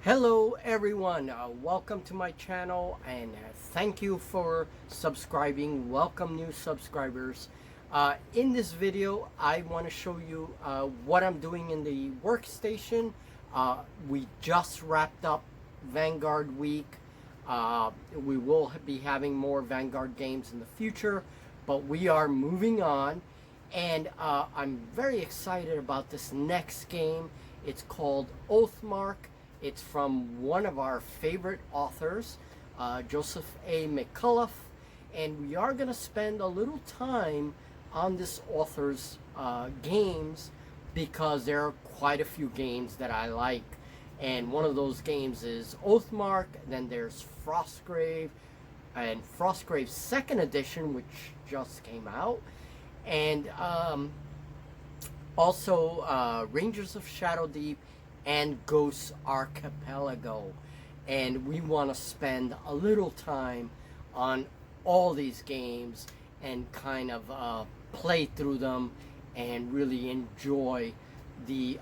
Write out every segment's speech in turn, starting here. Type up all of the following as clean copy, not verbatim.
Hello everyone, welcome to my channel and thank you for subscribing. Welcome new subscribers. In this video I want to show you what I'm doing in the workstation. We just wrapped up Vanguard week. We will be having more Vanguard games in the future, but we are moving on, and I'm very excited about this next game. It's called Oathmark. It's from one of our favorite authors, Joseph A. McCullough, and we are going to spend a little time on this author's games because there are quite a few games that I like. And one of those games is Oathmark, then there's Frostgrave, and Frostgrave's second edition, which just came out, and also Rangers of Shadow Deep and Ghosts Archipelago. And we want to spend a little time on all these games and kind of play through them and really enjoy the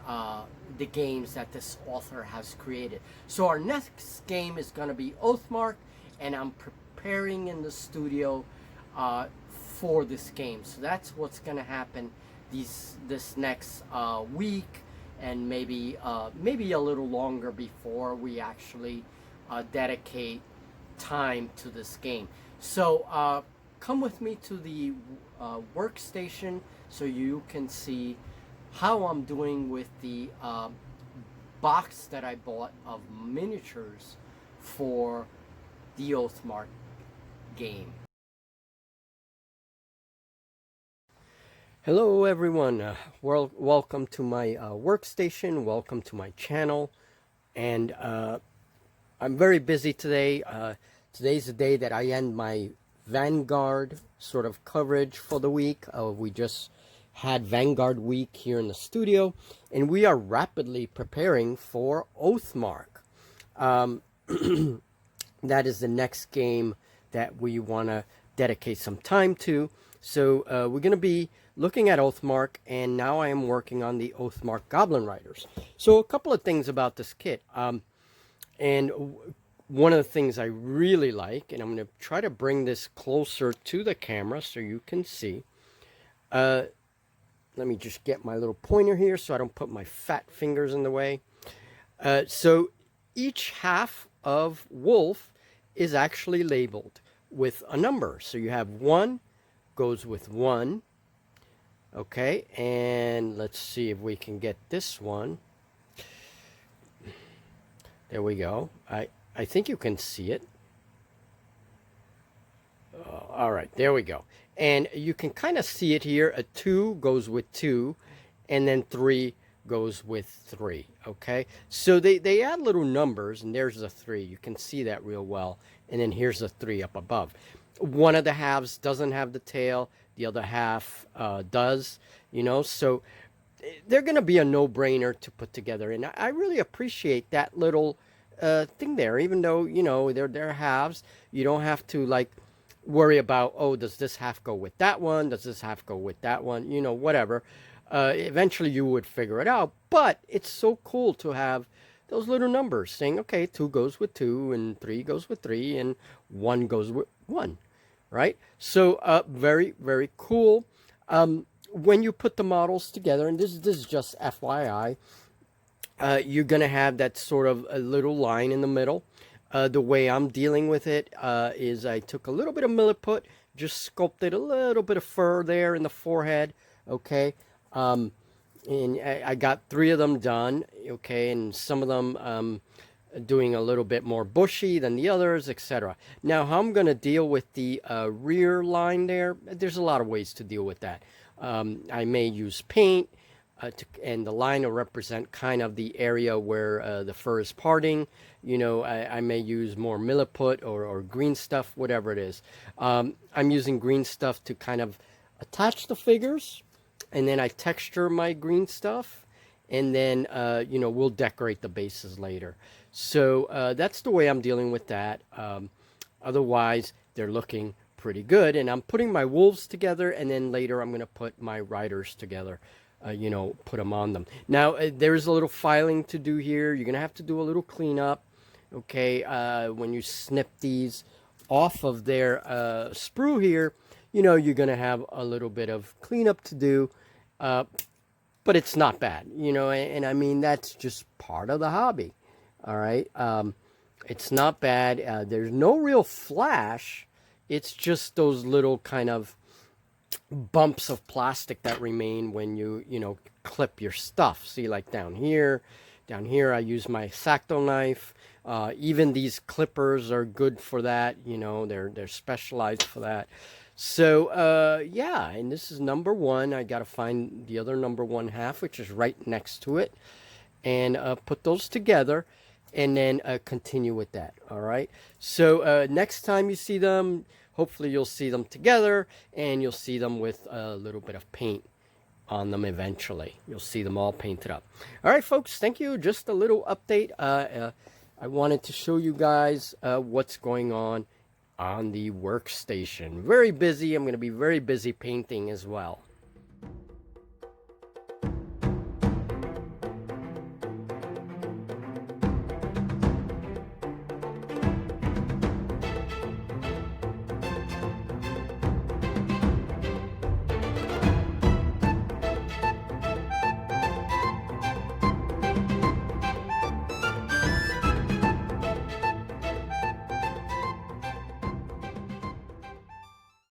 games that this author has created. So our next game is going to be Oathmark, and I'm preparing in the studio for this game. So that's what's going to happen this next week, and maybe a little longer before we actually dedicate time to this game. So come with me to the workstation so you can see how I'm doing with the box that I bought of miniatures for the Oathmark game. Hello everyone, welcome to my workstation, welcome to my channel, and I'm very busy today. Today's the day that I end my Vanguard sort of coverage for the week. We just had Vanguard week here in the studio, and we are rapidly preparing for Oathmark. That is the next game that we want to dedicate some time to. So we're going to be looking at Oathmark, and now I am working on the Oathmark Goblin Riders. So a couple of things about this kit. And one of the things I really like, and I'm going to try to bring this closer to the camera so you can see. Let me just get my little pointer here so I don't put my fat fingers in the way. So each half of wolf is actually labeled with a number. So you have 1 goes with 1. Okay, and let's see if we can get this one. There we go. I think you can see it. All right, there we go. And you can kind of see it here. A 2 goes with 2, and then 3 goes with 3. Okay, so they add little numbers, and there's a 3. You can see that real well. And then here's a 3 up above. One of the halves doesn't have the tail, the other half does, you know, so they're going to be a no-brainer to put together. And I really appreciate that little thing there. Even though, you know, they're halves, you don't have to like worry about, oh, does this half go with that one, does this half go with that one, you know, whatever. Eventually you would figure it out, but it's so cool to have those little numbers saying, okay, 2 goes with 2, and 3 goes with 3, and 1 goes with 1, right? So very, very cool. When you put the models together, and this is just FYI, you're going to have that sort of a little line in the middle. The way I'm dealing with it is I took a little bit of milliput, just sculpted a little bit of fur there in the forehead, okay? And I got 3 of them done, okay, and some of them doing a little bit more bushy than the others, etc. Now, how I'm going to deal with the rear line there's a lot of ways to deal with that. I may use paint, and the line will represent kind of the area where the fur is parting. You know, I may use more milliput or green stuff, whatever it is. I'm using green stuff to kind of attach the figures, and then I texture my green stuff, and then, you know, we'll decorate the bases later. So that's the way I'm dealing with that. Otherwise, they're looking pretty good, and I'm putting my wolves together, and then later I'm going to put my riders together you know, put them on them. Now, there's a little filing to do here. You're going to have to do a little cleanup, okay? When you snip these off of their sprue here, you know, you're going to have a little bit of cleanup to do, but it's not bad, you know, and I mean, that's just part of the hobby, all right? It's not bad. There's no real flash. It's just those little kind of bumps of plastic that remain when you know, clip your stuff. See, like down here I use my X-Acto knife. Even these clippers are good for that, you know, they're specialized for that. So yeah, and this is number one. I got to find the other number one half, which is right next to it, and put those together, and then continue with that. All right, so next time you see them, hopefully you'll see them together, and you'll see them with a little bit of paint on them eventually. You'll see them all painted up. All right, folks, thank you. Just a little update. I wanted to show you guys what's going on the workstation. Very busy. I'm going to be very busy painting as well.